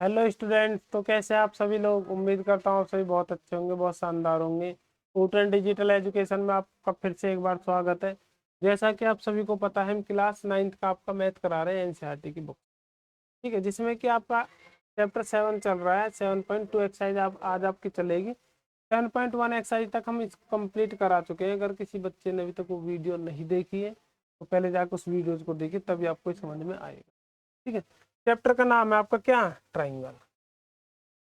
Hello student, तो कैसे हैं आप सभी लोग। उम्मीद करता हूँ आप सभी बहुत अच्छे होंगे, बहुत शानदार होंगे। न्यूटन डिजिटल एजुकेशन में आपका फिर से एक बार स्वागत है। जैसा कि आप सभी को पता है, हम क्लास 9th का आपका मैथ करा रहे हैं एनसीईआरटी की बुक। ठीक है, जिसमें कि आपका चैप्टर 7 चल रहा है। 7.2 एक्सरसाइज आप आज आपकी चलेगी। 7.1 एक्सरसाइज तक हम इसको कंप्लीट करा चुके हैं। अगर किसी बच्चे ने अभी तक वो वीडियो नहीं देखी है तो पहले जाकर उस वीडियोज को देखिए, तभी आपको समझ में आएगा। ठीक है, चैप्टर का नाम है आपका क्या, ट्राइंगल।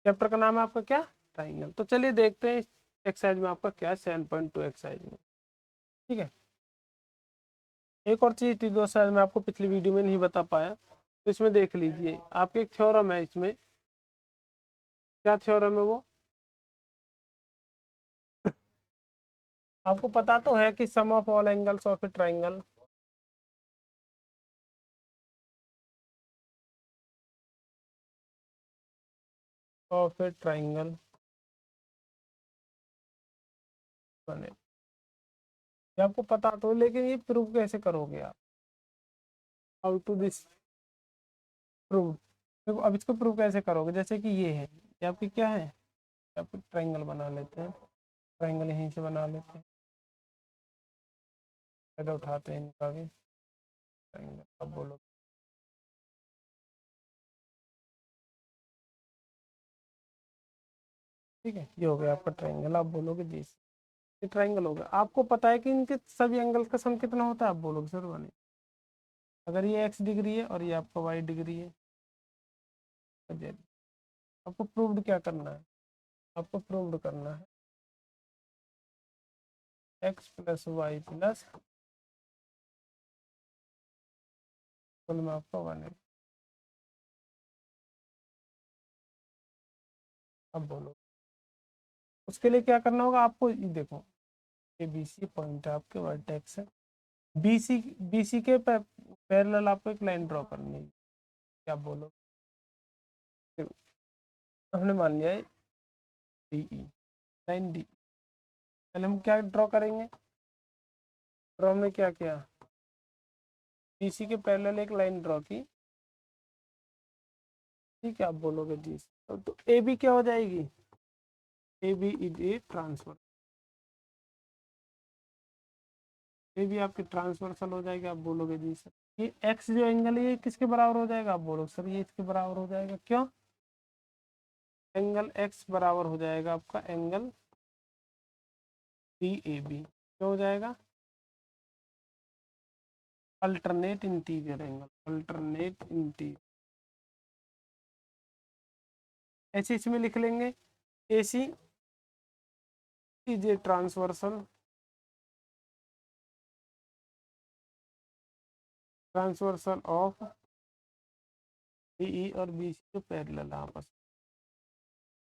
चैप्टर का नाम है आपका क्या, ट्राइंगल। तो चलिए देखते हैं एक्सरसाइज में आपका क्या है 7.2 एक्सरसाइज में। ठीक है, एक और चीज थी दोस्तों, शायद मैं आपको पिछली वीडियो में नहीं बता पाया, तो इसमें देख लीजिए। आपके एक थ्योरम है इसमें। क्या थ्योरम है वो, आपको पता तो है कि sum of all angles of a triangle. Of a triangle बने, ये आपको पता तो है, लेकिन ये प्रूव कैसे करोगे आप। How to this prove. देखो अब इसको प्रूव कैसे करोगे, जैसे कि ये है, ये आपकी क्या है, आप ट्राइंगल बना लेते हैं। ट्राइंगल यहीं से बना लेते हैं, फायदा उठाते हैं इनका भी। ट्राइंगल अब बोलो। ठीक है, ये हो गया आपका ट्राइंगल। आप बोलोगे जी ये ट्राइंगल होगा। आपको पता है कि इनके सभी एंगल का सम कितना होता है, आप बोलोगे सर बने। अगर ये x डिग्री है और ये आपका y डिग्री है तो z। आपको प्रूव्ड क्या करना है, आपको प्रूव्ड करना है x प्लस वाई प्लस कुल में आपका 1 है। अब बोलो उसके लिए क्या करना होगा आपको। ये देखो, ये बी सी पॉइंट है, आपके वर्टेक्स है। बी सी के पैरेलल आपको एक लाइन ड्रॉ करनी है। क्या बोलो, हमने मान लिया है डी ई, लाइन डी। पहले हम क्या ड्रॉ करेंगे, ड्रॉ में क्या किया, बीसी के पैरेलल एक लाइन ड्रॉ की। ठीक है, आप बोलोगे जी। तो ए बी क्या हो जाएगी, A B is a transfer. A B आपकी ट्रांसवर्सल हो जाएगी। आप बोलोगे जी सर ये एक्स जो एंगल है ये किसके बराबर हो जाएगा, आप बोलोगे सर ये इसके बराबर हो जाएगा। क्यों, एंगल एक्स बराबर हो जाएगा आपका एंगल डी ए बी। क्या हो जाएगा, alternate interior angle, alternate interior. ऐसे इसमें लिख लेंगे A C is a transversal, transversal of D और बी सी जो पैरेलल है आपस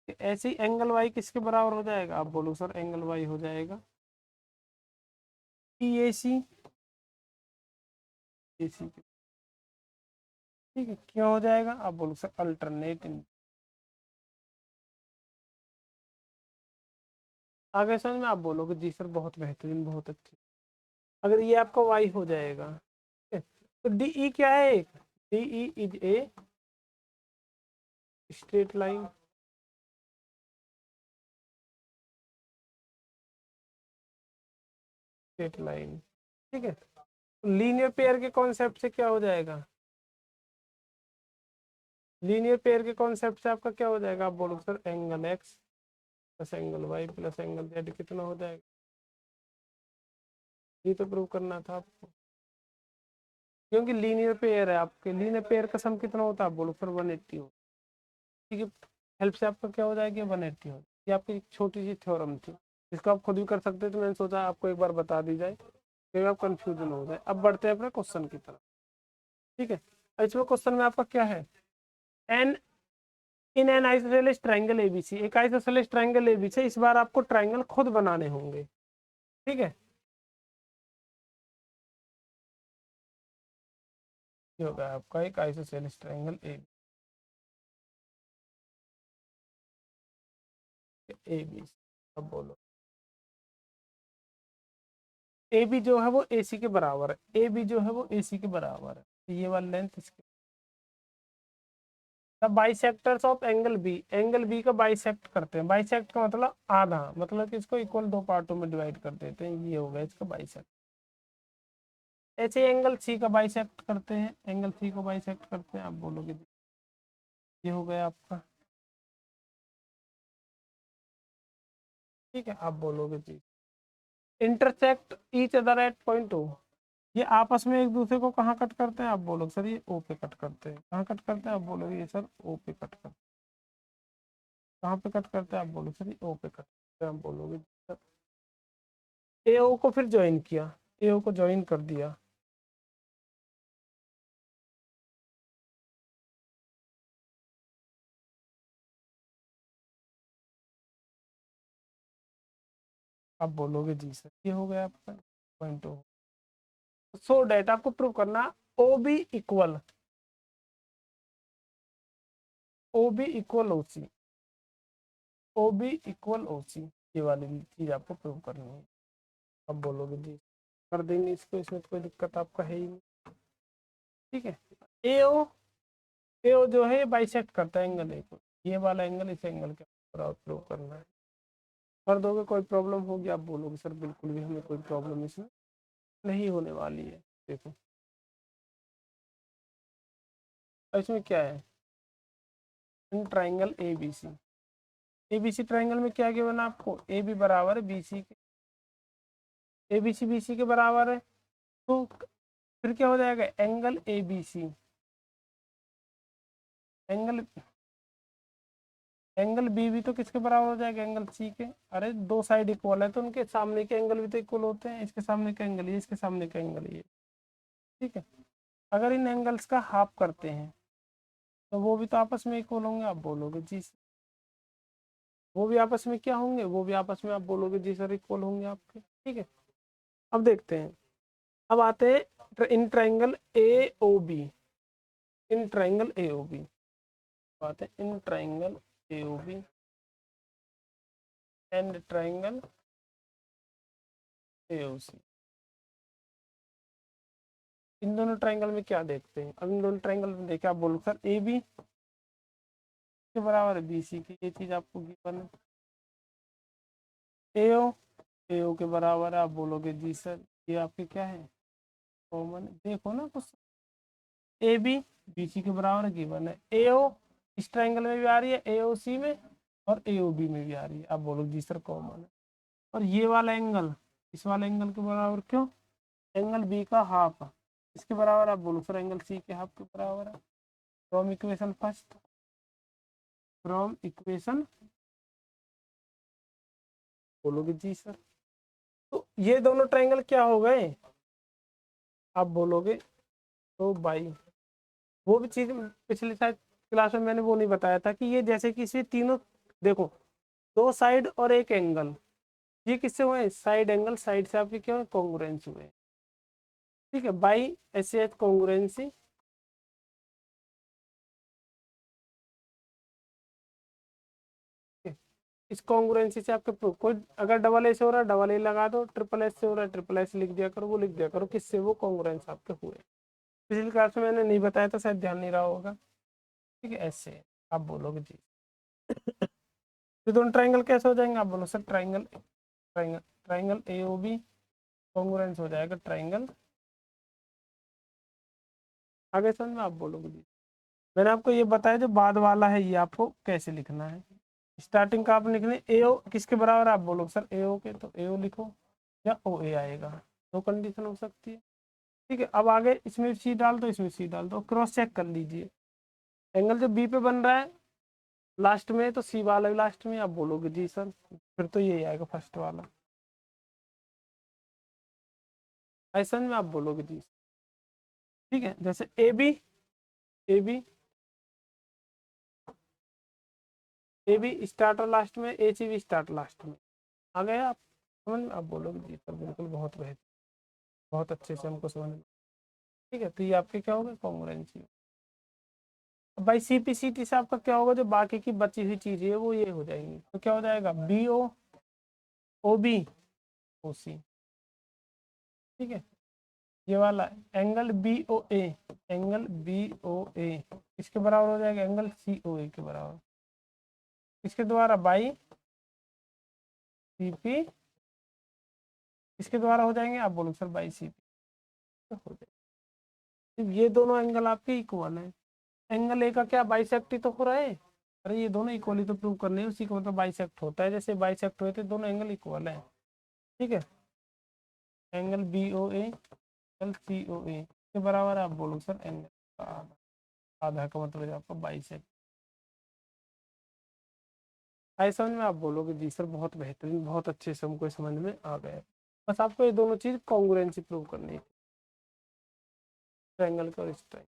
में। ऐसे ही एंगल वाई किसके बराबर हो जाएगा, आप बोलो सर एंगल वाई हो जाएगा ई ए सी, ए सी। ठीक है, क्यों हो जाएगा, आप बोलो सर अल्टरनेट इन। आगे समझ में, आप बोलोगे जी सर बहुत बेहतरीन, बहुत अच्छी। अगर ये आपका वाई हो जाएगा, ठीक है, तो डी ई क्या है, एक D E is a straight line. Straight line, ठीक है। लीनियर पेयर के कॉन्सेप्ट से क्या हो जाएगा, लीनियर पेयर के कॉन्सेप्ट से आपका क्या हो जाएगा, आप बोलो sir angle X plus angle Y plus angle Z कितना हो जाएगा। ये तो प्रूव करना था आपको, क्योंकि लीनियर पेयर है आपके। लीनियर पेयर का सम कितना होता है, आप बोलो सर 180 हो। ठीक है, हेल्प से आपका क्या हो जाएगी 180 हो। ये आपकी एक छोटी सी थ्योरम थी, इसको आप खुद भी कर सकते थे, तो मैंने सोचा आपको एक बार बता दी जाए, फिर आप कंफ्यूजन हो जाए। अब बढ़ते हैं अपने क्वेश्चन की तरफ। ठीक है, इसमें क्वेश्चन में आपका क्या है, an in an isosceles triangle ABC, एक आइसोसेलेस ट्राइंगल एबीसी। इस बार आपको ट्राइंगल खुद बनाने होंगे। ठीक है, ये होगा आपका एक आइसोसेलेस ट्राइंगल ए बी। अब बोलो ए बी जो है वो ए सी के बराबर है, ए बी जो है वो ए सी के बराबर है। ये वाला लेंथ इसके, the bisectors of angle B का बाइसेक्ट करते हैं। बाइसेक्ट का मतलब आधा, मतलब कि इसको इक्वल दो पार्टों में डिवाइड कर देते हैं, ये हो गया इसका बाइसेक्ट। ऐसे एंगल सी का बाइसेक्ट करते हैं, एंगल सी को बाइसेक्ट करते हैं, आप बोलोगे ये हो गया आपका, ठीक है। आप बोलोगे जी intersect each other at point O, ये आपस में एक दूसरे को कहाँ कट करते हैं, आप बोलोगे सर ये ओ पे कट करते हैं। कहाँ कट करते हैं, आप बोलोगे ये सर ओ पे कट करते हैं। कहाँ पे कट करते हैं, आप बोलोगे सर ये ओ पे कट करते हैं। आप बोलोगे सर ए ओ को फिर ज्वाइन किया, ए ओ को ज्वाइन कर दिया, आप बोलोगे जी सर ये हो गया आपका पॉइंट ओ। सो डेट आपको प्रूव करना O B equal, O B equal O C, O B equal O C, ये वाली चीज आपको प्रूव करनी है। अब बोलोगे जी कर देंगे इसको, इसमें तो कोई दिक्कत आपका है ही नहीं, ठीक है। ए ओ, ए ओ जो है ये बाइसेक्ट करता है एंगल ए को, ये वाला एंगल इस एंगल के बराबर प्रूव करना है। कर दोगे, कोई प्रॉब्लम होगी, आप बोलोगे सर बिल्कुल भी हमें कोई प्रॉब्लम इसमें नहीं होने वाली है। देखो इसमें क्या है, in triangle A B C, A B C triangle में क्या गिवन है आपको, ए बी बराबर है बी सी के, ए बी सी के बराबर है, तो फिर क्या हो जाएगा angle A B C, angle angle B भी तो किसके बराबर हो जाएगा, एंगल सी के। अरे दो साइड इक्वल है तो उनके सामने के एंगल भी तो इक्वल होते हैं, इसके सामने का एंगल ये, इसके सामने का एंगल ये, ठीक है। अगर इन एंगल्स का हाफ करते हैं तो वो भी तो आपस में इक्वल होंगे, आप बोलोगे जी सर वो भी आपस में क्या होंगे, वो भी आपस में आप बोलोगे जी सर इक्वल होंगे आपके, ठीक है। अब देखते हैं, अब आते हैं in triangle A O B, in triangle A O B बात है, in triangle A O B and triangle A O C, इन दोनों ट्राइंगल में क्या देखते हैं। अब इन दोनों ट्राइंगल में देखे, आप बोलो सर ए बी के बराबर है बी सी की, ये चीज आपको गिवन है। ए ओ के बराबर है, आप बोलोगे जी सर ये आपके क्या है कॉमन, देखो ना कुछ, ए बी बी सी के बराबर गिवन है, ए ओ इस ट्राइंगल में भी आ रही है, ए ओ सी में और ए ओ बी में भी आ रही है, आप बोलोगे जी सर कॉमन है। और ये वाला एंगल इस वाले एंगल के बराबर क्यों, एंगल बी का हाफ इसके बराबर, आप बोलो सर एंगल सी के हाफ के बराबर है। From equation first, from equation, बोलोगे जी सर, तो ये दोनों ट्राइंगल क्या हो गए, आप बोलोगे तो बाई, वो भी चीज पिछली शायद क्लास में मैंने वो नहीं बताया था कि ये जैसे कि इसे तीनों देखो, दो साइड और एक एंगल, ये किससे हुए, साइड एंगल, साइड से आपके क्या हुए कॉन्ग्रुएंस हुए, ठीक है। बाई ऐसे एच कॉन्ग्रुएंसी, इस कॉन्ग्रुएंसी से आपके प्रूफ, कोई अगर डबल ए से हो रहा है डबल ए लगा दो, ट्रिपल एस से हो रहा है ट्रिपल एस लिख दिया करो, वो लिख दिया करो, किससे वो कॉन्ग्रुएंस आपके हुए। पिछली क्लास में मैंने नहीं बताया था, शायद ध्यान नहीं रहा होगा, ठीक है। ऐसे आप बोलोगे जी ये दोनों ट्राइंगल कैसे हो जाएंगे, आप बोलो sir triangle, triangle triangle A O B congruence हो जाएगा ट्राइंगल, आगे समझ में, आप बोलोगे जी मैंने आपको ये बताया जो बाद वाला है ये आपको कैसे लिखना है। स्टार्टिंग का आप लिखने ए ओ किसके बराबर, आप बोलोगे सर ए ओ के, तो ए ओ लिखो या ओ ए आएगा, दो कंडीशन हो सकती है, ठीक है। अब आगे इसमें सी डाल दो, इसमें सी डाल दो, क्रॉस चेक कर लीजिए, एंगल जो बी पे बन रहा है लास्ट में, तो सी वाला भी लास्ट में, आप बोलोगे जी सर फिर तो यही आएगा फर्स्ट वाला, ऐसा में आप बोलोगे जी, ठीक है। जैसे A B A B starter last में, ए सी भी स्टार्ट लास्ट में, आ गए आप समझ में, आप बोलोगे जी सर बिल्कुल बहुत बेहतर, बहुत अच्छे से हमको समझ में, ठीक है। तो ये आपके क्या होगा कॉन्ग्रुएंसी। भाई सी पी सी टी से आपका क्या होगा, जो बाकी की बची हुई चीजें है वो ये हो जाएंगी, तो क्या हो जाएगा B O O B O सी, ठीक है। ये वाला angle B O A, angle B O ए इसके बराबर हो जाएगा एंगल सी ओ ए के बराबर। इसके द्वारा बाई सी पी, इसके द्वारा हो जाएंगे, आप बोलो सर बाई सी पी हो जाएगा। ये दोनों एंगल आपके इक्वल है। एंगल ए का क्या बाइसेक्ट ही तो हो रहा है। अरे ये दोनों इक्वली तो प्रूव करने है, उसी का मतलब बाइसेक्ट होता है, जैसे बाइसेक्ट हुए थे दोनों एंगल इक्वल है। ठीक है, angle B O A angle C O A के बराबर है, आप बोलो सर एंगल का आधा। आधा का मतलब है आपका बाइसेक्ट। आई समझ में, आप बोलोगे जी सर बहुत बेहतरीन, बहुत अच्छे से हमको समझ में आ गया। बस आपको ये दोनों चीज कॉन्ग्रुएंसी प्रूव करनी है, ट्रायंगल का और इस ट्रायंगल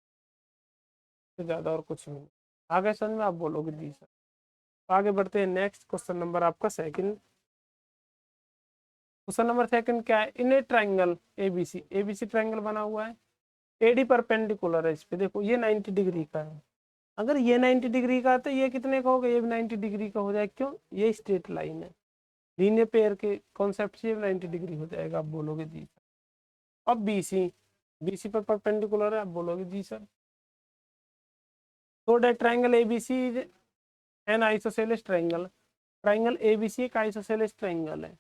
से, ज्यादा और कुछ नहीं। आगे समझ में, आप बोलोगे जी सर। आगे बढ़ते हैं, नेक्स्ट क्वेश्चन नंबर आपका सेकंड। क्वेश्चन नंबर सेकंड क्या है, in a triangle ABC, ABC triangle बना हुआ है, एडी परपेंडिकुलर है इस पे, देखो ये 90 डिग्री का है। अगर ये 90 डिग्री का है तो ये कितने का होगा, ये भी 90 डिग्री का हो जाएगा, क्यों, ये स्ट्रेट लाइन है। लीनियर पेयर के कॉन्सेप्ट से 90 डिग्री हो जाएगा, आप बोलोगे जी सर। अब बीसी, बीसी पर परपेंडिकुलर है, आप बोलोगे जी सर। तो that triangle ABC is an isosceles triangle, triangle ABC एक आइसोसेलेस ट्रायंगल है।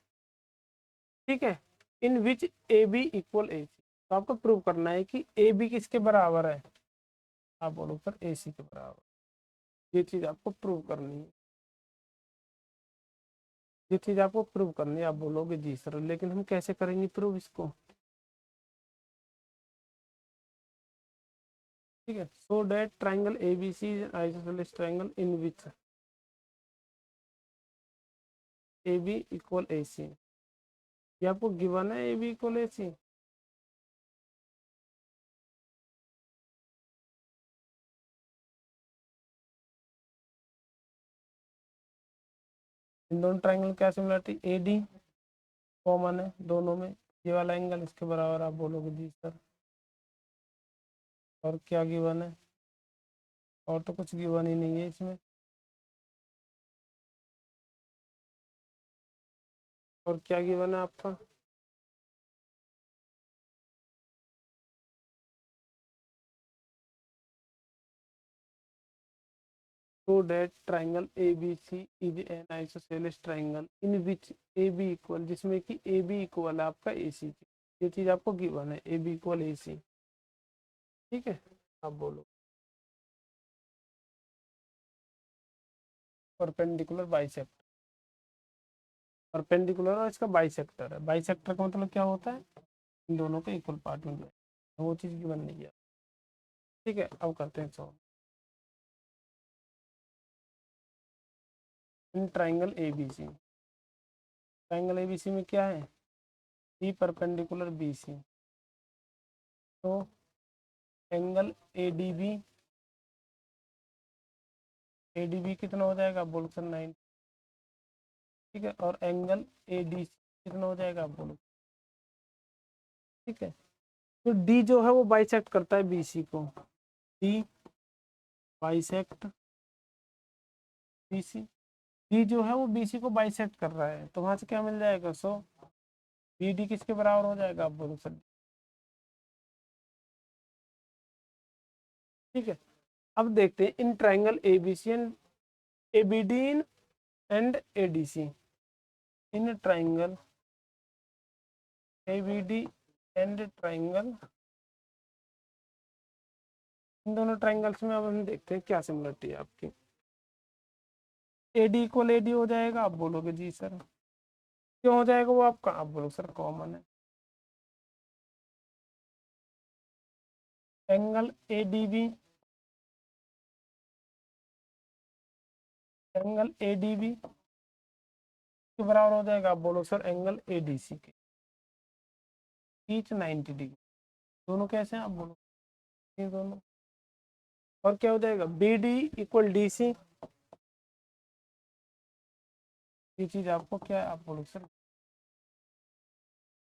ठीक है, इन which A B equal A सी, तो आपको प्रूव करना है कि ए बी किसके बराबर है, आप बोलो सर ए सी के बराबर। ये चीज आपको प्रूव करनी है, ये चीज आपको प्रूव करनी है, आप बोलोगे जी सर, लेकिन हम कैसे करेंगे प्रूव इसको। ठीक है, so that triangle A B C isosceles triangle in which A B equal A C, ये आपको गिवन है ए बी इक्वल ए सी। इन दोनों ट्राइंगल क्या सिमिलरिटी, ए डी कॉमन है दोनों में, ये वाला एंगल इसके बराबर, आप बोलोगे जी सर। और क्या गिवन है, और तो कुछ गिवन ही नहीं है इसमें, और क्या गिवन है आपका। So that triangle ABC is an isosceles triangle in which AB equal, जिसमें कि AB इक्वल है आपका AC की, ये चीज आपको गिवन है AB इक्वल AC। ठीक है, आप बोलो परपेंडिकुलर बाइसेक्टर, परपेंडिकुलर और इसका बाइसेक्टर है, बाइसेक्टर का मतलब क्या होता है, इन दोनों के इक्वल पार्ट में जो, वो चीज गिवन नहीं है। ठीक है, अब करते हैं सॉल्व। इन ट्राइंगल ABC, ट्राइंगल ABC में क्या है, C परपेंडिकुलर BC, तो एंगल ADB, ADB कितना हो जाएगा, आप बोलो सर 90। ठीक है, और एंगल ADC कितना हो जाएगा, आप बोलो। ठीक है, तो D जो है वो बाइसेक्ट करता है BC को, D बाइसेक्ट BC, D जो है वो BC को बाइसेक्ट कर रहा है, तो वहां से क्या मिल जाएगा, सो BD किसके बराबर हो जाएगा, आप बोलो सर। ठीक है, अब देखते हैं in triangle ABC and ABD and ADC, in triangle ABD and triangle, इन दोनों ट्राइंगल्स में अब हम देखते हैं क्या सिमिलरिटी है आपकी। AD इक्वल AD हो जाएगा, आप बोलोगे जी सर, क्यों हो जाएगा वो आपका, आप बोलो सर कॉमन है। एंगल ADB, एंगल ADB के बराबर हो जाएगा, आप बोलो सर एंगल ADC के, ईच 90 डिग्री, दोनों कैसे हैं, आप बोलो ये दोनों। और क्या हो जाएगा BD इक्वल DC, ये चीज आपको क्या है, आप बोलो सर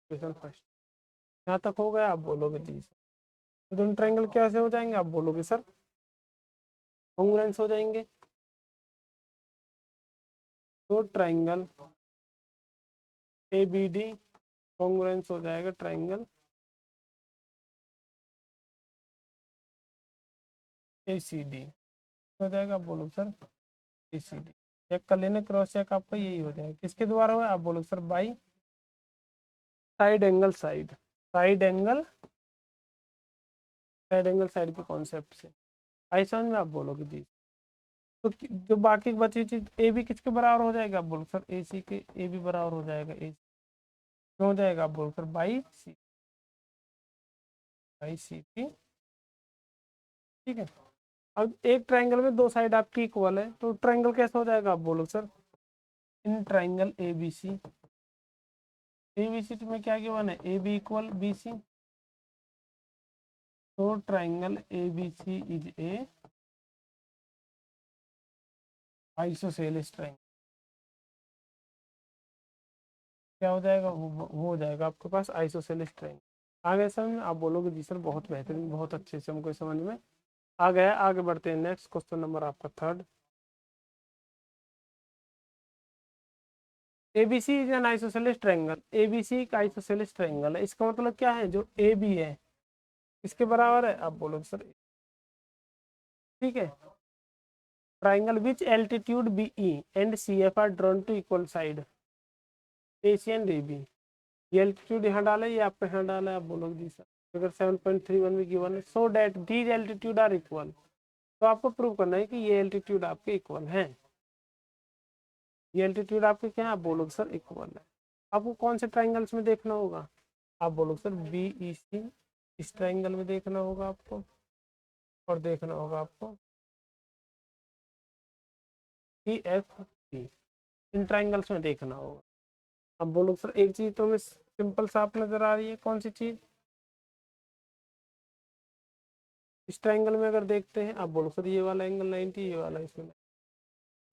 क्वेश्चन फर्स्ट, यहाँ तक हो गया, आप बोलोगे जी सर। तो दोनों ट्राइंगल कैसे हो जाएंगे, आप बोलोगे सर कॉन्ग्रुएंस हो जाएंगे। तो ट्राइंगल ABD कॉन्ग्रुएंस हो जाएगा ट्राइंगल ACD हो जाएगा, आप बोलो सर ACD। चेक कर लेना, क्रॉस चेक आपका यही हो जाएगा। किसके द्वारा हुआ, आप बोलो sir by side angle side angle side के कॉन्सेप्ट से। आई समझ में, आप बोलोगे जी। तो जो बाकी बची चीज ए बी किसके बराबर हो जाएगा, आप बोलो सर AC के ए बी बराबर हो जाएगा। ए क्यों हो जाएगा, आप बोलो सर बाई सी की। ठीक है, अब एक ट्राइंगल में दो साइड आपकी इक्वल है, तो ट्राइंगल कैसे हो जाएगा, आप बोलो sir in triangle ABC। ABC में क्या गिवन है, AB इक्वल BC, तो triangle ABC is a isosceles triangle. क्या हो जाएगा, वो हो जाएगा आपके पास आइसोसेलेस ट्राइंगल। आगे समझ में, आप बोलोगे जी सर बहुत बेहतरीन, बहुत अच्छे से हमको समझ में आ गया। आगे बढ़ते हैं, नेक्स्ट क्वेश्चन नंबर आपका third. ABC is an isosceles triangle. ABC एक आइसोसेलेस ट्रायंगल है, इसका मतलब क्या है, जो AB है इसके बराबर है, आप बोलो सर। ठीक है, triangle which altitude BE and CF are drawn to equal side AC and AB। ये एल्टीट्यूड यहाँ डाला, ये आपको यहाँ डाला है, आप बोलोगे जी सर अगर 7.31 में गिवन है, so that these altitude are equal. तो आपको प्रूव करना है कि ये एल्टीट्यूड आपके इक्वल हैं। ये एल्टीट्यूड आपके क्या है, आप बोलोगे सर इक्वल है। आपको कौन से ट्राइंगल्स में देखना होगा, आप बोलोगे सर BEC, इस ट्राइंगल में देखना होगा आपको, और देखना होगा आपको CFD, इन ट्राइंगल्स में देखना होगा। अब बोलो सर एक चीज तो हमें सिंपल साफ नजर आ रही है, कौन सी चीज, इस ट्राइंगल में अगर देखते हैं, आप बोलो सर ये वाला एंगल 90, ये वाला इसमें।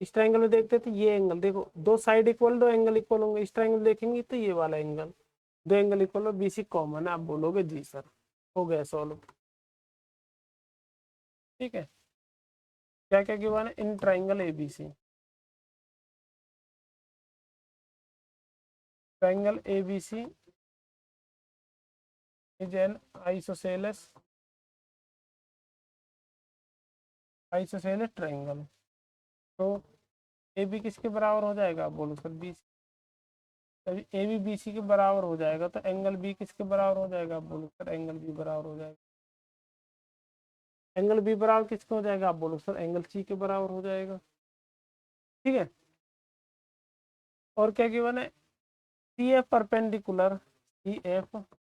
इस ट्राइंगल में देखते हैं तो ये एंगल देखो, दो साइड इक्वल, दो एंगल इक्वल होंगे। इस ट्राइंगल देखेंगे तो ये वाला एंगल, दो एंगल इक्वल और BC कॉमन है, आप बोलोगे जी सर। हो गया सॉल्व। ठीक है, क्या क्या गिवन है, in triangle ABC, triangle ABC is an isosceles triangle. तो AB किसके बराबर हो जाएगा, आप बोलो सर BC। तभी AB BC के बराबर हो जाएगा, तो एंगल B किसके बराबर हो जाएगा, आप बोलो सर एंगल B बराबर हो जाएगा। एंगल B बराबर किसके हो जाएगा, आप बोलो सर एंगल C के बराबर हो जाएगा। ठीक है, और क्या गिवन है, CF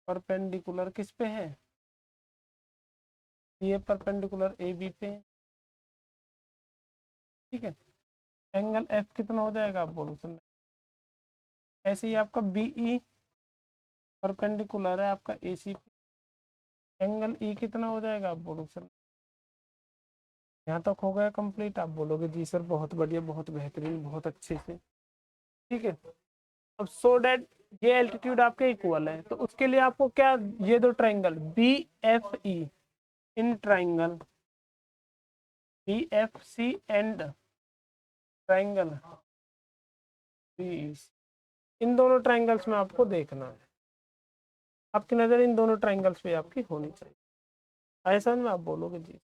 परपेंडिकुलर किस पे है, CF परपेंडिकुलर AB पे। ठीक है, एंगल F कितना हो जाएगा, आप बोलो सर। ऐसे ही आपका BE परपेंडिकुलर है आपका AC पे, एंगल E कितना हो जाएगा, आप बोलो सर। यहाँ तक हो गया कंप्लीट, आप बोलोगे जी सर बहुत बढ़िया, बहुत बेहतरीन, बहुत अच्छे से। ठीक है, अब सो डैट ये एल्टीट्यूड आपके इक्वल है, तो उसके लिए आपको क्या, ये दो triangle BFE, in triangle BFC and triangle BEC, इन दोनों ट्राइंगल्स में आपको देखना है। आपकी नजर इन दोनों ट्राइंगल्स पे आपकी होनी चाहिए। ऐसा में आप बोलोगे जी,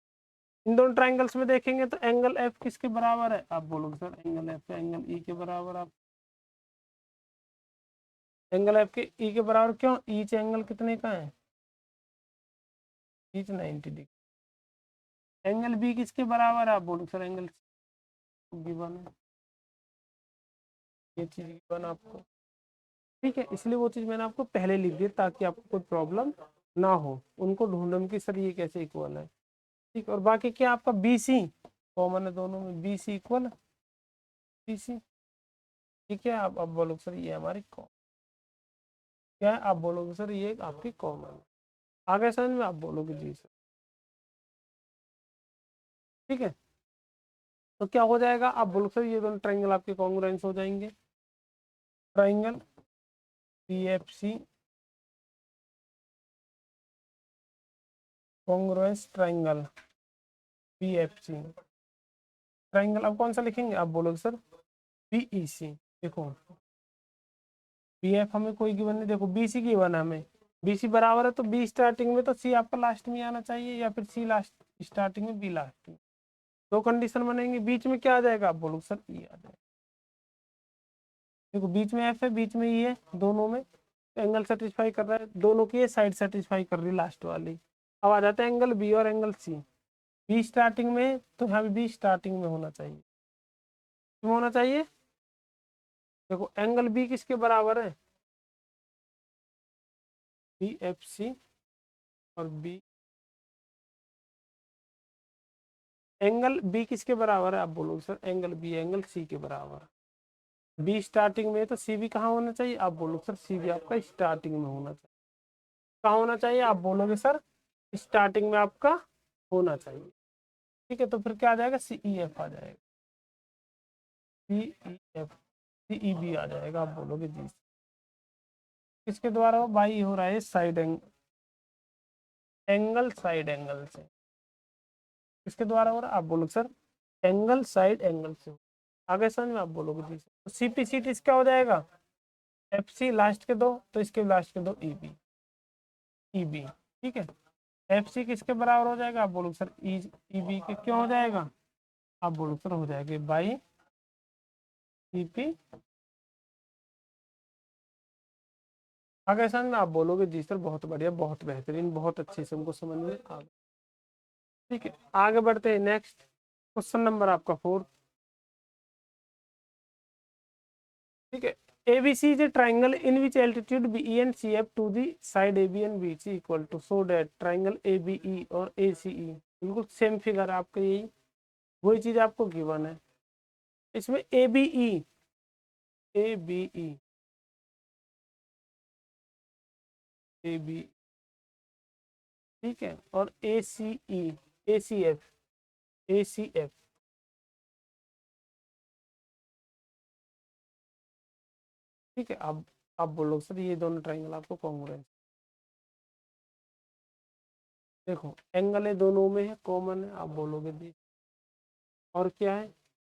इन दोनों ट्राइंगल्स में देखेंगे तो एंगल F किसके बराबर है, आप बोलोगे sir angle F angle E के बराबर। आप एंगल F के E के बराबर क्यों, ईच एंगल कितने का है, ईच 90 डिग्री। एंगल B किसके बराबर है, आप बोलो सर एंगल गिवन है, ये चीज गिवन आपको। ठीक है, इसलिए वो चीज मैंने आपको पहले लिख दी ताकि आपको कोई प्रॉब्लम ना हो उनको ढूंढने की, सर ये कैसे इक्वल है। ठीक, और बाकी क्या आपका BC कॉमन है दोनों में, BC इक्वल BC। ठीक है, आप अब बोलोगे सर ये हमारी क्या है, आप बोलोगे सर ये आपकी कॉमन है। आगे समझ में, आप बोलोगे जी सर। ठीक है, तो क्या हो जाएगा, आप बोलो सर ये दोनों ट्राइंगल आपके कॉन्ग्रुएंस हो जाएंगे। Triangle BFC congruence triangle BFC triangle, अब कौन सा लिखेंगे, आप बोलोगे सर BEC। देखो BF हमें कोई गिवन नहीं, देखो BC गिवन है हमें, BC बराबर है तो B स्टार्टिंग में, तो C आपका लास्ट में आना चाहिए, या फिर C लास्ट स्टार्टिंग में बी लास्ट में। दो कंडीशन बनेंगे, बीच में क्या आ जाएगा आप बोलो सर ई आ जाएगा। देखो बीच में एफ है, बीच में ई है, दोनों में एंगल सेटिस्फाई कर रहा है, दोनों की साइड सेटिस्फाई कर रही है लास्ट वाली। अब आ जाता है एंगल बी और एंगल सी। बी स्टार्टिंग में, तो यहाँ बी स्टार्टिंग में होना चाहिए। क्यों होना चाहिए? देखो एंगल बी किसके बराबर है? बी एफ सी और बी, एंगल बी किसके बराबर है आप बोलोगे sir? Angle B angle C के बराबर। बी स्टार्टिंग में है तो सी भी कहाँ होना चाहिए? आप बोलोगे सर सी भी आपका स्टार्टिंग में होना चाहिए। कहाँ होना चाहिए? आप बोलोगे सर स्टार्टिंग में आपका होना चाहिए। ठीक है, तो फिर क्या आ जाएगा? सी ई एफ आ जाएगा, सी ई एफ, सी ई बी आ जाएगा। आप बोलोगे जी किसके द्वारा हो भाई? हो रहा है साइड एंगल साइड एंगल से। किसके द्वारा हो रहा है? आप बोलोगे सर एंगल साइड एंगल से। आगे समझ में? आप बोलोगे जी सर। तो सी पी सी टी क्या हो जाएगा? एफ सी लास्ट के दो, तो इसके लास्ट के दो ई बी, ई बी। ठीक है, एफ सी किसके बराबर हो जाएगा? आप बोलोगे सर ई ई बी के। क्यों हो जाएगा? आप बोलोगे सर हो जाएगा बाई सी पी। आगे समझ में? आप बोलोगे जी सर बहुत बढ़िया, बहुत बेहतरीन, बहुत अच्छे से हमको समझ में आ गया। ठीक है, आगे बढ़ते हैं। नेक्स्ट क्वेश्चन नंबर आपका 4। ठीक है, ABC is a triangle in which altitude BE and CF to the side AB and BC equal to, so that triangle ABE और ACE बिल्कुल सेम फिगर आपका, यही वही चीज आपको गिवन है। इसमें ABE, ABE, AB, ठीक है, और ACE, ACF, ACF। ठीक है, अब आप बोलो सर ये दोनों ट्राइंगल आपको कॉन्ग्रुएंट। देखो एंगल है दोनों में है, कॉमन है, आप बोलोगे दी। और क्या है?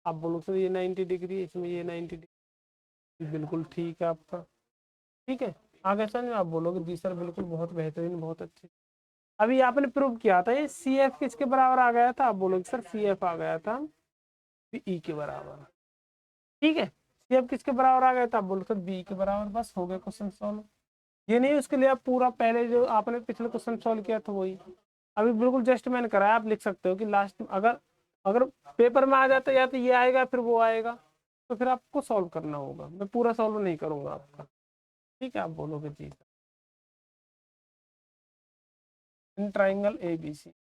आप बोलोगे सर ये 90 डिग्री, इसमें ये 90 डिग्री, बिल्कुल ठीक है आपका। ठीक है, आगे सर आप बोलोगे दी सर बिल्कुल बहुत बेहतरीन, बहुत अच्छे। अभी आपने प्रूव किया था ये सी एफ किसके बराबर आ गया था? आप बोलोगे सर सी एफ आ गया था ई के बराबर। ठीक है, सी एफ किसके बराबर आ गया था? आप बोलो सर बी के बराबर। बस हो गया क्वेश्चन सॉल्व। ये नहीं उसके लिए आप पूरा पहले जो आपने पिछले क्वेश्चन सॉल्व किया था वही अभी बिल्कुल जस्ट मैंने कराया। आप लिख सकते हो कि लास्ट अगर अगर पेपर में आ जाता या तो ये आएगा फिर वो आएगा, तो फिर आपको सॉल्व करना होगा, मैं पूरा सॉल्व नहीं करूंगा आपका। ठीक है, आप बोलोगे जी in triangle A B C.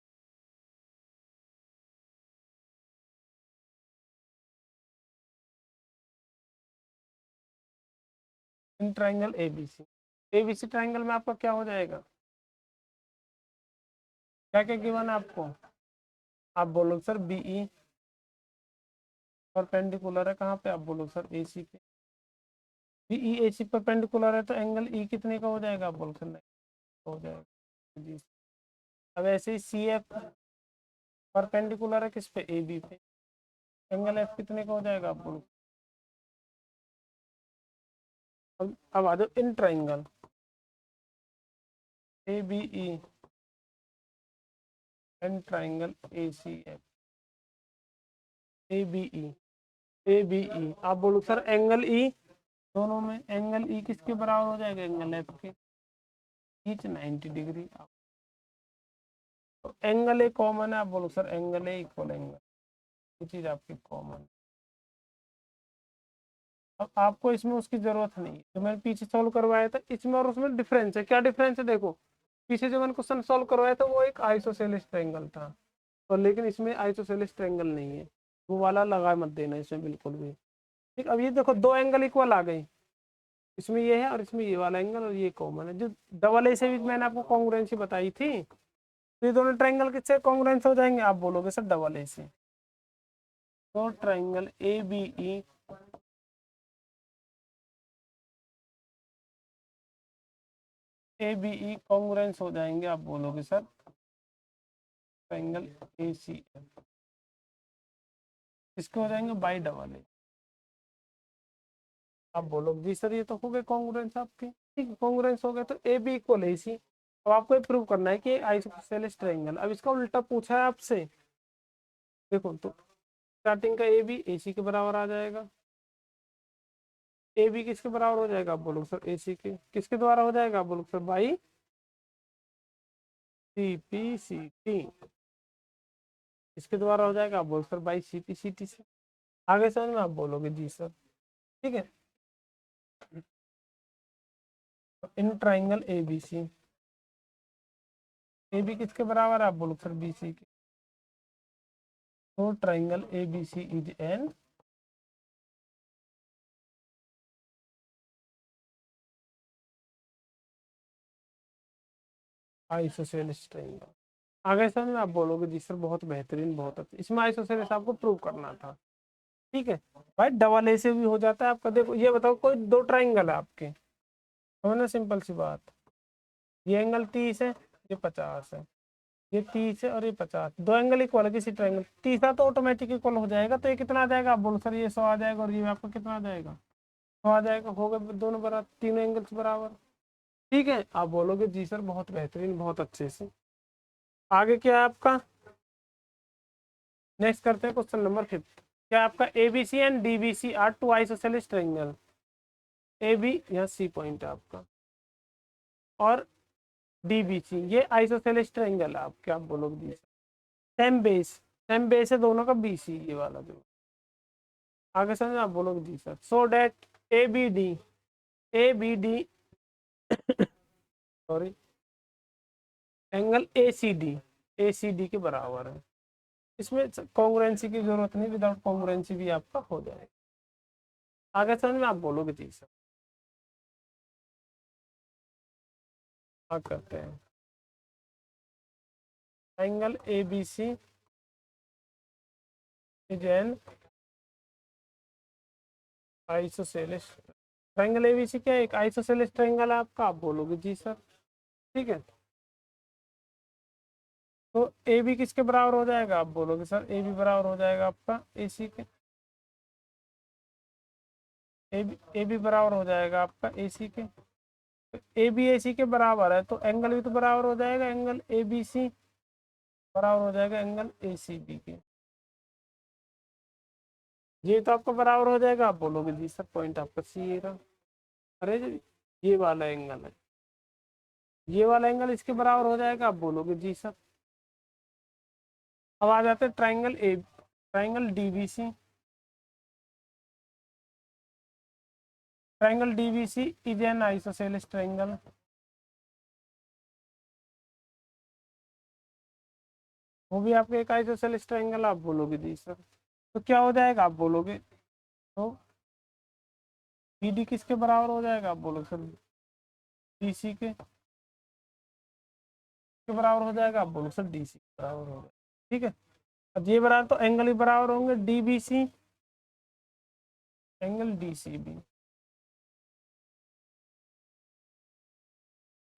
In triangle A B C, A B C triangle में आपका क्या हो जाएगा? क्या क्या गिवन है आपको? आप बोलोगे सर बी ई परपेंडिकुलर है कहाँ पे? आप बोलोगे सर ए सी पे। बी ई ए सी परपेंडिकुलर है तो एंगल ई कितने का हो जाएगा? आप बोलोगे सर नहीं हो जाएगा जी। अब ऐसे ही सी एफ परपेंडिकुलर है किस पे? ए बी पे, एंगल एफ कितने का हो जाएगा? आप बोलो। अब आ जाओ in triangle A B E and triangle A C F, A B E, A B E. आप बोलो सर एंगल ई, दोनों में एंगल ई किसके बराबर हो जाएगा? एंगल एफ के, ईच 90 डिग्री। तो एंगल ए कॉमन है, आप बोलो sir angle A equal angle, ये चीज आपकी कॉमन। अब आपको इसमें उसकी जरूरत नहीं है, जो मैंने पीछे सॉल्व करवाया था इसमें और उसमें डिफरेंस है। क्या डिफरेंस है? देखो पीछे जो मैंने क्वेश्चन सॉल्व करवाया था वो एक आइसोसेलेस ट्रायंगल था, और लेकिन इसमें आइसोसेलेस ट्रायंगल नहीं है, वो वाला लगा मत देना इसमें बिल्कुल भी। ठीक, अब ये देखो दो एंगल इक्वल आ गए, इसमें ये है और इसमें ये वाला एंगल, और ये कॉमन है। जो डबल ए से भी मैंने आपको कॉन्ग्रुएंसी बताई थी, तो ये दोनों ट्रायंगल किससे कॉन्ग्रुएंस हो जाएंगे? आप बोलोगे सर डबल ए से। तो triangle A B E, A B E congruence हो जाएंगे, आप बोलोगे sir triangle A C F, इसके हो जाएंगे बाई डबल ए। आप बोलोगे जी सर ये तो हो गए कॉन्ग्रुएंस आपके। ठीक है, कॉन्ग्रुएंस हो गए तो ए बी इक्वल ए सी, अब आपको प्रूव करना है कि आइसोसेलेस ट्रायंगल। अब इसका उल्टा पूछा है आपसे, देखो तो स्टार्टिंग का ए बी ए सी के बराबर आ जाएगा। ए बी किसके बराबर हो जाएगा, आप बोलो सर ए सी के। किसके द्वारा हो जाएगा, आप बोलो sir by C P C T. इसके द्वारा हो जाएगा, आप बोलो sir by C P C T से। आगे समझ में आप बोलोगे जी सर, ठीक है। In triangle A B C, A B किसके बराबर है, आप बोलो सर बी सी के। तो triangle A B C is an isosceles triangle. आगे समझ में आप बोलोगे जी सर बहुत बेहतरीन, बहुत अच्छा। इसमें आइसोसेलेस आपको प्रूव करना था, ठीक है भाई। डबल ए से भी हो जाता है आपका। देखो ये बताओ, कोई दो ट्राइंगल है आपके, है ना, सिंपल सी बात। ये एंगल 30 है, ये 50 है। ये 30 है और ये 50, दो एंगल इक्वल है किसी ट्राइंगल। तीसरा तो ऑटोमेटिक इक्वल हो जाएगा। तो ये कितना आ जाएगा, आप बोलो सर ये 100 आ जाएगा, और ये आपका कितना आ जाएगा, 100 आ जाएगा। हो गए दोनों बराबर, तीनों एंगल्स बराबर, ठीक है। आप बोलोगे जी सर बहुत बेहतरीन, बहुत अच्छे से। आगे क्या है आपका, नेक्स्ट करते हैं क्वेश्चन नंबर 5। क्या आपका A B C and D B C are two isosceles triangle. A B यहाँ सी पॉइंट है आपका, और डी बी सी ये आइसोसेलेस ट्रायंगल है आपके। आप बोलोगे the same base, same base है दोनों का, बी सी ये वाला जो। आगे समझ आप बोलोगे दी sir. So that A B D, A B D sorry angle A C D, A C D के बराबर है। इसमें कॉन्ग्रुएंसी की जरूरत नहीं, विदाउट कॉन्ग्रुएंसी भी आपका हो जाएगा। आगे समझ में आप बोलोगे दी सर। क्या करते हैं, angle A B C is an isosceles triangle. A B C क्या है, एक आइसोसेलेस ट्रायंगल है आपका। आप बोलोगे जी सर, ठीक है। तो ए बी किसके बराबर हो जाएगा, आप बोलोगे सर ए बी बराबर हो जाएगा आपका ए सी के। ए बी बराबर हो जाएगा आपका ए सी के। ए बी ए सी के बराबर है तो एंगल भी तो बराबर हो जाएगा, एंगल ए बी सी बराबर हो जाएगा एंगल ए सी बी के। ये तो आपका बराबर हो जाएगा। आप बोलोगे जी सर पॉइंट आपका सी है रहा। अरे जी ये वाला एंगल है, ये वाला एंगल इसके बराबर हो जाएगा। आप बोलोगे जी सर। अब आ जाते हैं triangle A, triangle D B C. Triangle D B C is an isosceles triangle. वो भी आपके एक आइसोसेलेस ट्राइंगल। आप बोलोगे जी सर। तो क्या हो जाएगा, आप बोलोगे तो बी डी किसके बराबर हो जाएगा, आप बोलो सर डी सी के बराबर हो जाएगा। आप बोलो सर डी सी के बराबर हो जाएगा, ठीक है। अब ये बराबर तो एंगल ही बराबर होंगे, D B C angle D C B,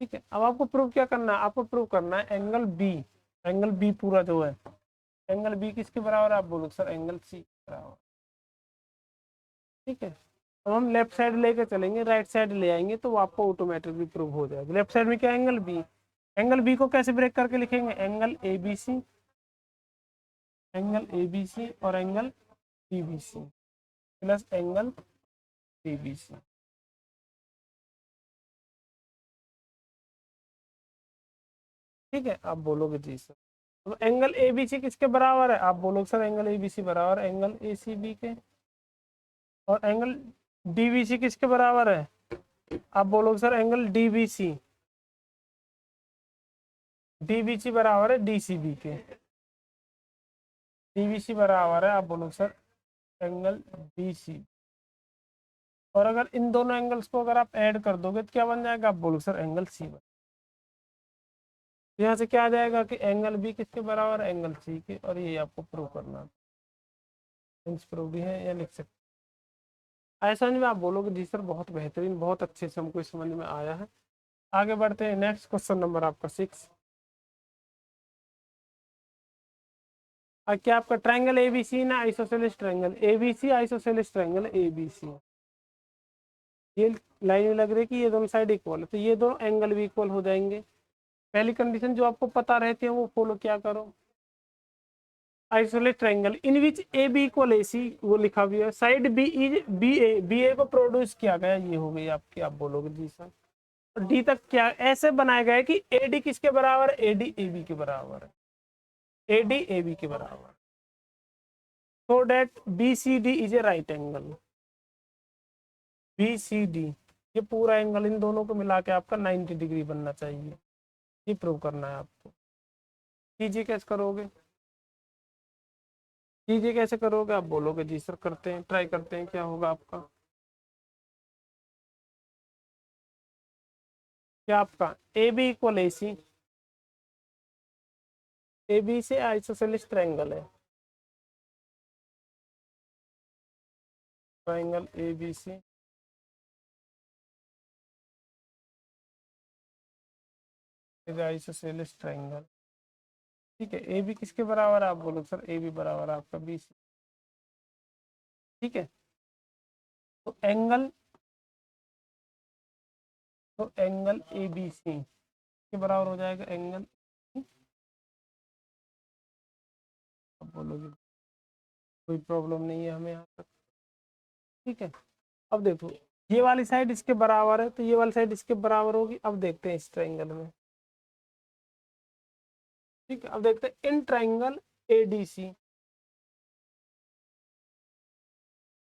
ठीक है। अब आपको प्रूव क्या करना है, आपको प्रूव करना है एंगल बी, एंगल बी पूरा जो है, एंगल बी किसके बराबर है, आप बोलो सर एंगल सी के बराबर, ठीक है। अब हम लेफ्ट साइड लेके चलेंगे, राइट साइड ले आएंगे तो आपको ऑटोमेटिकली प्रूव हो जाएगा। लेफ्ट साइड में क्या एंगल बी, एंगल बी को कैसे ब्रेक करके लिखेंगे, angle A B C, angle A B C और angle D B C plus angle D B C, ठीक है। आप बोलोगे जी सर। तो एंगल ए बी सी किसके बराबर है, आप बोलोगे sir angle A B C बराबर एंगल ए सी बी के। और एंगल डी बी सी किसके बराबर है, आप बोलोगे sir angle D B C, D B C बराबर है डी सी बी के। डी बी सी बराबर है, आप बोलोगे सर एंगल डी सी। और अगर इन दोनों एंगल्स को अगर आप ऐड कर दोगे तो क्या बन जाएगा, आप बोलोगे सर एंगल सी बन। यहाँ से क्या आ जाएगा कि एंगल बी किसके बराबर है, एंगल सी के। और ये आपको प्रूव करना है, प्रूव भी है या लिख सकते। ऐसा नहीं आप बोलोगे जी सर बहुत बेहतरीन, बहुत अच्छे से हमको समझ में आया है। आगे बढ़ते हैं, नेक्स्ट क्वेश्चन नंबर आपका 6। क्या आपका ट्रायंगल एबीसी ना isosceles triangle, ABC isosceles triangle ABC. ये लाइन लग रही है कि ये दोनों साइड इक्वल है तो ये दोनों एंगल भी इक्वल हो जाएंगे। पहली कंडीशन जो आपको पता रहती है वो फॉलो क्या करो। Isosceles triangle in which A B equal A C, वो लिखा भी है। Side B is B A को प्रोड्यूस किया गया, ये हो गई आपकी। आप बोलोगे जी सर। डी तक क्या ऐसे बनाया गया है कि ए डी किसके बराबर है, ए डी ए बी के बराबर है, ए डी ए बी के बराबर, so that B C D is a right angle. B C D ये पूरा एंगल इन दोनों को मिला के आपका 90 डिग्री बनना चाहिए, ये प्रूव करना है आपको। कीजिए कैसे करोगे, कीजिए कैसे करोगे। आप बोलोगे जी सर करते हैं, ट्राई करते हैं, क्या होगा आपका। क्या आपका A B equal A C, A B से आइसोसेलेस ट्रायंगल है, triangle A B C isosceles triangle. ठीक है, ए बी किसके बराबर है, आप बोलो सर ए बी बराबर है आपका बी सी। ठीक है, तो एंगल, तो एंगल ए बी सी के बराबर हो जाएगा एंगल, आप बोलोगे कोई प्रॉब्लम नहीं है हमें यहाँ तक। ठीक है, अब देखो ये वाली साइड इसके बराबर है तो ये वाली साइड इसके बराबर होगी। अब देखते हैं इस ट्रायंगल में। ठीक है, अब देखते हैं in triangle ADC,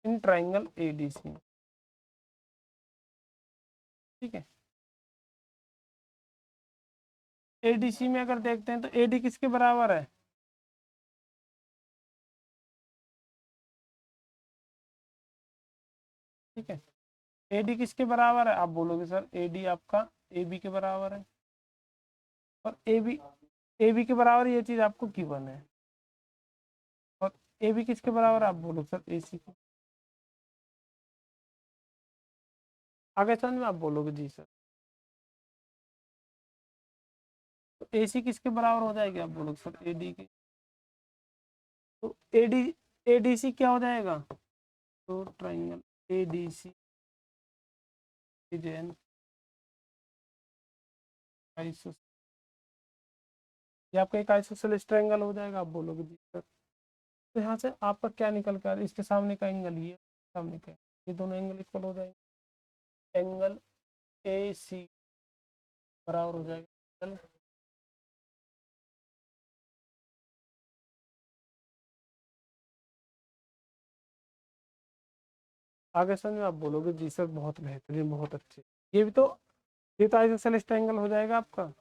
in triangle ADC. ठीक है, एडीसी में अगर देखते हैं तो एडी किसके बराबर है, ठीक है, एडी किसके बराबर है, आप बोलोगे सर एडी आपका ए बी के बराबर है। और ए बी के बराबर ये चीज आपको गिवन है। और ए बी किसके बराबर है, आप बोलो सर ए सी के। आगे समझ में, आप बोलोगे जी सर। तो ए सी किसके बराबर हो जाएगी, आप बोलोगे सर ए डी के। तो A D, A D C क्या हो जाएगा, तो triangle A D C is an isosceles, ये आपका एक आइसोसेलेस ट्रायंगल हो जाएगा। आप बोलोगे जी सर। तो यहाँ से आपका क्या निकल कर, इसके सामने का एंगल ये सामने का, ये दोनों एंगल इक्वल हो जाएंगे। एंगल ए सी बराबर हो जाएगा, आगे समझ में, आप बोलोगे जी सर बहुत बेहतरीन, बहुत अच्छे। ये भी तो, ये तो आइसोसेलेस ट्रायंगल हो जाएगा आपका।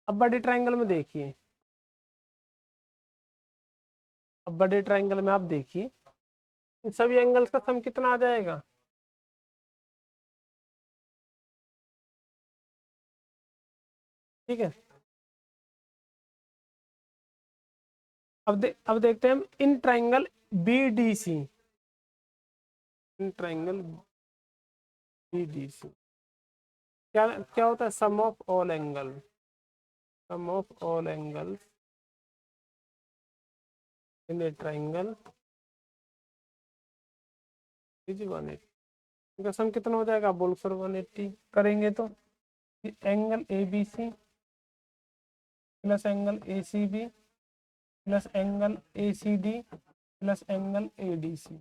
अब बड़े ट्रायंगल में देखिए, अब बड़े ट्रायंगल में आप देखिए इन सभी एंगल्स का सम कितना आ जाएगा, ठीक है। अब देखते हैं हम in triangle B D C, in triangle B D C क्या क्या होता है, sum of all angle, sum of all angles in a triangle is 180। इनका सम कितना हो जाएगा, बोल सर 180 करेंगे तो angle A B C plus angle A C B plus angle A C D plus angle A D C,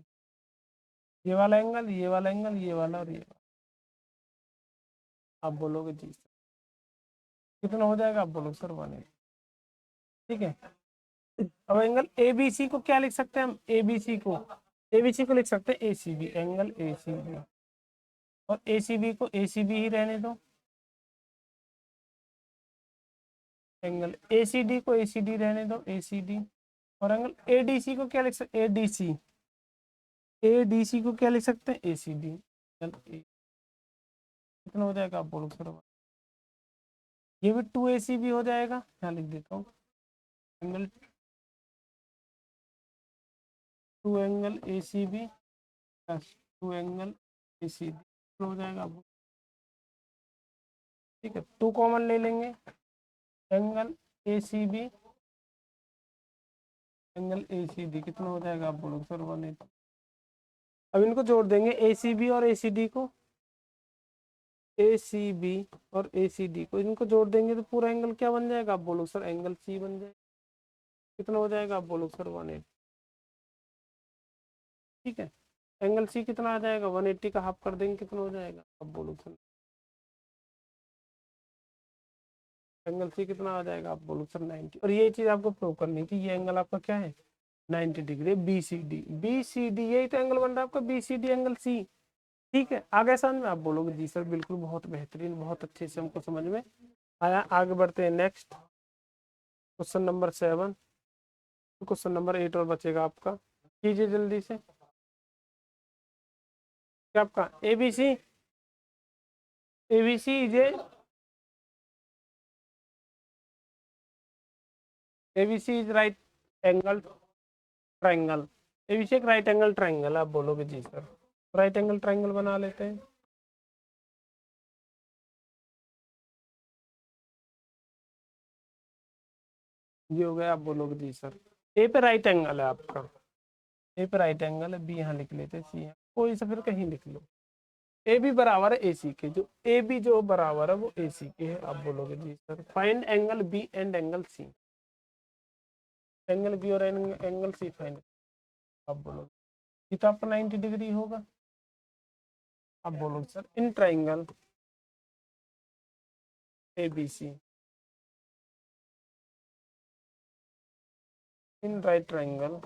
ये वाला angle, ये वाला एंगल, ये वाला और ये वाला। आप बोलोगे जी सर कितना हो जाएगा, आप बोलोगे सर 180। ठीक है, अब एंगल ए बी सी को क्या लिख सकते हैं हम, ए बी सी को, ए बी सी को लिख सकते हैं A C B, angle A C B. और ए सी बी को ए सी बी ही रहने दो, एंगल ए सी डी को ए सी डी रहने दो, ए सी डी। और एंगल ए डी सी को क्या लिख सकते, ए डी सी, ए डी सी को क्या लिख सकते हैं, ए सी डी। कितना हो जाएगा, आप बोलो सर। ये भी 2 ए सी बी हो जाएगा, यहाँ लिख देता हूँ angle, 2 angle A C B plus 2 angle A C D हो जाएगा आपको। ठीक है, 2 कॉमन ले लेंगे, angle A C B angle A C D कितना हो जाएगा, आप बोलो सर 180। अब इनको जोड़ देंगे ए सी बी और ए सी डी को, ए सी बी और ए सी डी को इनको जोड़ देंगे तो पूरा एंगल क्या बन जाएगा, आप बोलो सर एंगल सी बन जाएगा। कितना हो जाएगा, आप बोलो सर 180। ठीक है, एंगल सी कितना आ जाएगा, 180 का हाफ कर देंगे कितना हो जाएगा, अब बोलो सर एंगल सी कितना आ जाएगा, आप बोलो सर 90। और ये चीज आपको प्रूव करनी थी, ये एंगल आपका क्या है 90 degree, B C D, B C D यही तो एंगल बन रहा है आपका B C D angle C. ठीक है, आगे समझ में, आप बोलोगे जी सर बिल्कुल बहुत बेहतरीन, बहुत अच्छे से हमको समझ में आया। आगे बढ़ते हैं next, question number 7, question number 8 और बचेगा आपका, कीजिए जल्दी से। क्या आपका ABC, ABC is ABC is right angle triangle, ABC एक राइट एंगल ट्राइंगल, आप बोलोगे जी सर राइट एंगल ट्राइंगल बना लेते हैं। ये हो गया, आप बोलोगे जी सर ए पे राइट एंगल है आपका, ए पे राइट एंगल है, बी यहाँ लिख लेते हैं, सी यहाँ कोई सा फिर कहीं लिख लो। ए बी बराबर है ए सी के, जो ए बी जो बराबर है वो ए सी के है, आप बोलोगे जी sir find angle B and angle C, angle B और एंगल सी फाइंड, आप बोलोगे ये तो आपका 90 डिग्री होगा। आप बोलोगे sir in triangle A B C, in right triangle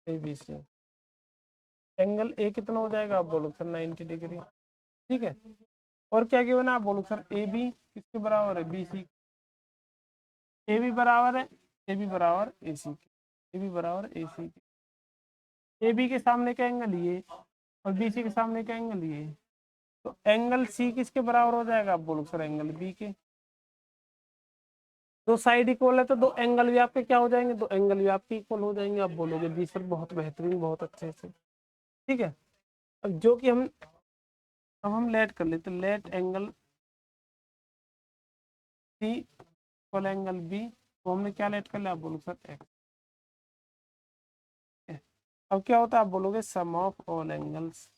A B C, angle A कितना हो जाएगा, आप बोलो सर 90 डिग्री। ठीक है, और क्या गिवन है, आप बोलो सर ए बी किसके बराबर है, बी सी, ए बी बराबर है, ए बी बराबर ए सी के, ए बी बराबर ए सी के, ए बी के सामने का एंगल ये और बी सी के सामने का एंगल ये, तो एंगल सी किसके बराबर हो जाएगा, आप बोलो सर एंगल बी के। दो साइड इक्वल है तो दो एंगल भी आपके क्या हो जाएंगे, दो एंगल भी आपके इक्वल हो जाएंगे, आप बोलोगे जी सर बहुत बेहतरीन, बहुत अच्छे से। ठीक है, अब जो कि हम अब हम लेट कर लेते, let angle C equal angle B, तो हमने क्या लेट कर लिया, आप बोलो सर एक्स। अब क्या होता है, आप बोलोगे sum of all angles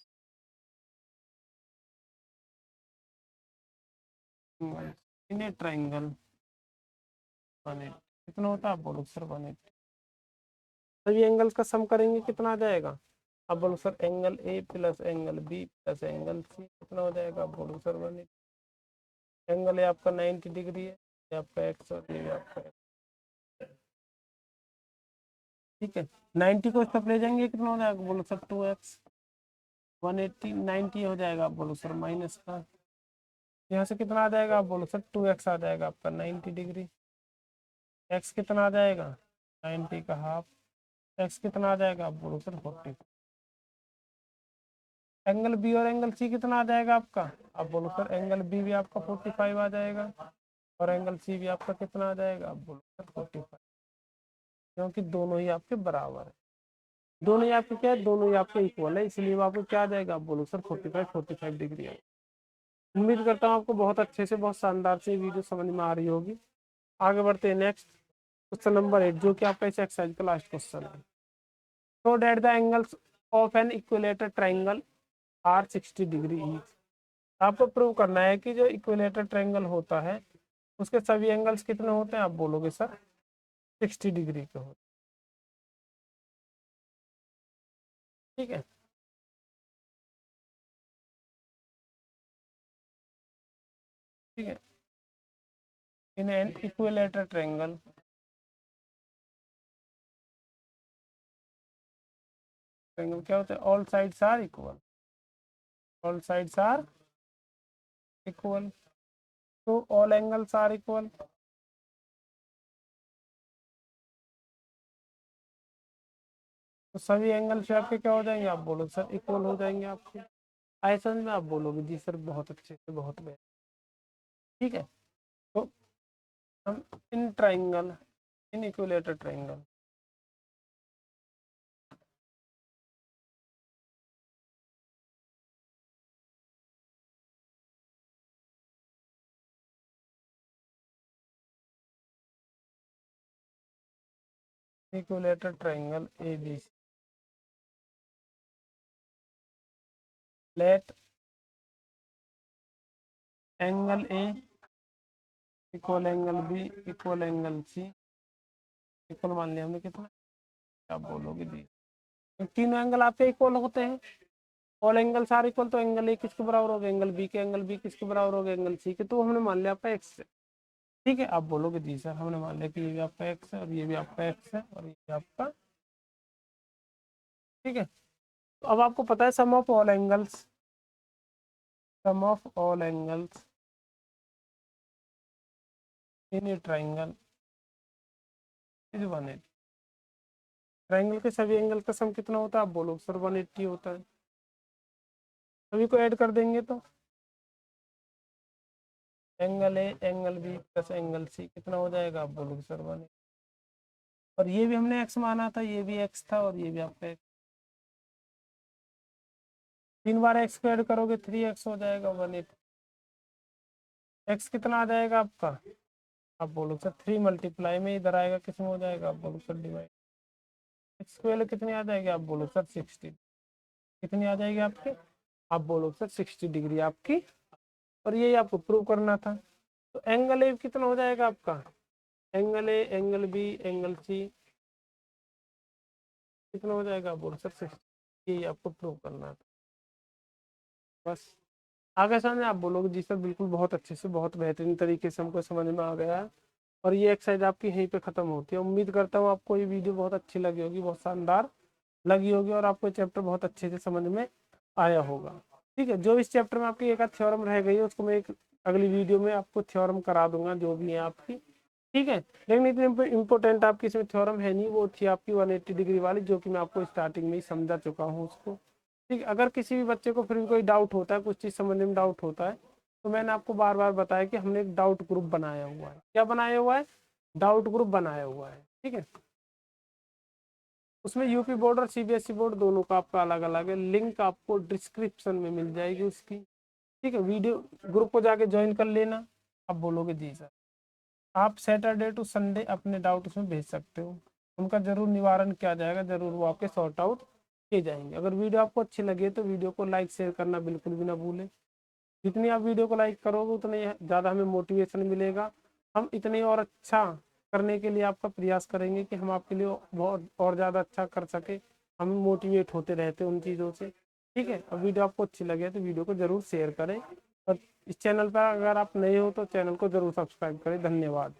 in a triangle 180, कितना होता है, आप बोलो सर 180। सभी एंगल्स का सम करेंगे कितना आ जाएगा, आप बोलो sir angle A plus angle B plus angle C कितना हो जाएगा, आप बोलो सर 180। एंगल है आपका 90 डिग्री है, ये आपका एक्स और ये आपका एक्स। ठीक है, 90 को सब ले जाएंगे कितना हो जाएगा, बोलो सर 2x, 180 90 हो जाएगा, आप बोलो सर माइनस का, यहाँ से कितना आ जाएगा, आप बोलो सर 2x आ जाएगा आपका 90 डिग्री, x कितना आ जाएगा 90 का हाफ, x कितना आ जाएगा, आप बोलो सर 40। एंगल बी और एंगल सी कितना आ जाएगा आपका, आप बोलो सर एंगल बी भी आपका 45 आ जाएगा और एंगल सी भी आपका कितना आ जाएगा, आप बोलो सर 45, क्योंकि दोनों ही आपके बराबर है, दोनों ही आपके क्या है, दोनों ही आपके इक्वल है, इसलिए आपको क्या आ जाएगा, आप बोलो सर 45 डिग्री है। उम्मीद करता हूँ आपको बहुत अच्छे से, बहुत शानदार से वीडियो समझ में आ रही होगी। आगे बढ़ते हैं नेक्स्ट, क्वेश्चन नंबर 8, जो कि आपका इस एक्सरसाइज का लास्ट क्वेश्चन है। तो that the angles of an equilateral triangle are 60 degree each, आपको प्रूव करना है कि जो इक्विलेटर ट्राइंगल होता है उसके सभी एंगल्स कितने होते हैं, आप बोलोगे सर 60 डिग्री के होते हैं। ठीक है, ठीक है, in an equilateral triangle, triangle क्या होता है, all sides are equal, all sides are equal, तो ऑल एंगल्स आर इक्वल, तो सभी एंगल्स आपके क्या हो जाएंगे, आप बोलो सर इक्वल हो जाएंगे आपके। ऐसा में आप बोलोगे जी सर बहुत अच्छे से, बहुत बेहतर। ठीक है, तो हम in triangle, in equilateral triangle, equilateral triangle A B C, let angle A equal angle B equal angle C equal मान लिया हमने कितना, क्या बोलोगे जी। तो तीनों एंगल आपके इक्वल होते हैं, ऑल एंगल आर इक्वल, तो एंगल ए किसके बराबर हो गया एंगल बी के, एंगल बी किसके बराबर हो गया एंगल सी के, तो हमने मान लिया आपका एक्स है। ठीक है, आप बोलोगे जी सर हमने मान लिया कि ये भी आपका एक्स है और ये भी आपका एक्स है और ये भी आपका, ठीक है। तो अब आपको पता है sum of all angles, sum of all angles in a triangle is 180। Triangle के सभी एंगल का सम कितना होता है, आप बोलो सर 180 होता है। सभी को ऐड कर देंगे तो angle A angle B plus angle C कितना हो जाएगा, आप बोलोगे सर 180। और ये भी हमने एक्स माना था, ये भी एक्स था और ये भी आपका एक्स, 3 बार एक्स को ऐड करोगे 3x हो जाएगा 180। एक्स कितना आ जाएगा आपका, आप बोलो सर 3 मल्टीप्लाई में इधर आएगा किसमें हो जाएगा, आप बोलो सर डिवाइड। एक्स की वैल्यू कितनी आ जाएगी, आप बोलो सर 60। कितनी आ जाएगी आपकी, आप बोलो सर 60 डिग्री आपकी। और यही आपको प्रूव करना था। तो एंगल ए कितना हो जाएगा आपका, angle A angle B angle C कितना हो जाएगा, आप बोलो सर 60। यही आपको प्रूव करना था बस। आगे समझ आप बोलोगे जी सर बिल्कुल बहुत अच्छे से बहुत बेहतरीन तरीके से हमको समझ में आ गया है। और ये एक्सरसाइज आपकी यहीं पे खत्म होती है। उम्मीद करता हूँ आपको ये वीडियो बहुत अच्छी लगी होगी, बहुत शानदार लगी होगी और आपको चैप्टर बहुत अच्छे से समझ में आया होगा। ठीक है, जो इस चैप्टर में आपकी एक आध थ्योरम रह गई है उसको मैं एक अगली वीडियो में आपको थ्योरम करा दूंगा जो भी है आपकी। ठीक है, लेकिन इतनी इंपॉर्टेंट आपकी इसमें थ्योरम है नहीं, वो थी आपकी 180 डिग्री वाली जो कि मैं आपको स्टार्टिंग में ही समझा चुका हूँ उसको। ठीक है, अगर किसी भी बच्चे को फिर भी कोई डाउट होता है, कुछ चीज़ समझने में डाउट होता है, तो मैंने आपको बार बार बताया कि हमने एक डाउट ग्रुप बनाया हुआ है। क्या बनाया हुआ है, डाउट ग्रुप बनाया हुआ है। ठीक है, उसमें यूपी बोर्ड और सीबीएसई बोर्ड दोनों का आपका अलग अलग है, लिंक आपको डिस्क्रिप्शन में मिल जाएगी उसकी। ठीक है, वीडियो ग्रुप को जाके ज्वाइन कर लेना। आप बोलोगे जी सर, आप सैटरडे टू संडे अपने डाउट उसमें भेज सकते हो, उनका जरूर निवारण किया जाएगा, जरूर वो आपके सॉर्ट आउट किए जाएंगे। अगर वीडियो आपको अच्छी लगे तो वीडियो को लाइक शेयर करना बिल्कुल भी ना भूलें। जितनी आप वीडियो को लाइक करोगे उतने ज़्यादा हमें मोटिवेशन मिलेगा, हम इतने और अच्छा करने के लिए आपका प्रयास करेंगे कि हम आपके लिए बहुत और ज़्यादा अच्छा कर सके। हम मोटिवेट होते रहते हैं उन चीज़ों से। ठीक है, और वीडियो आपको अच्छी लगे तो वीडियो को ज़रूर शेयर करें और इस चैनल पर अगर आप नए हो तो चैनल को ज़रूर सब्सक्राइब करें। धन्यवाद।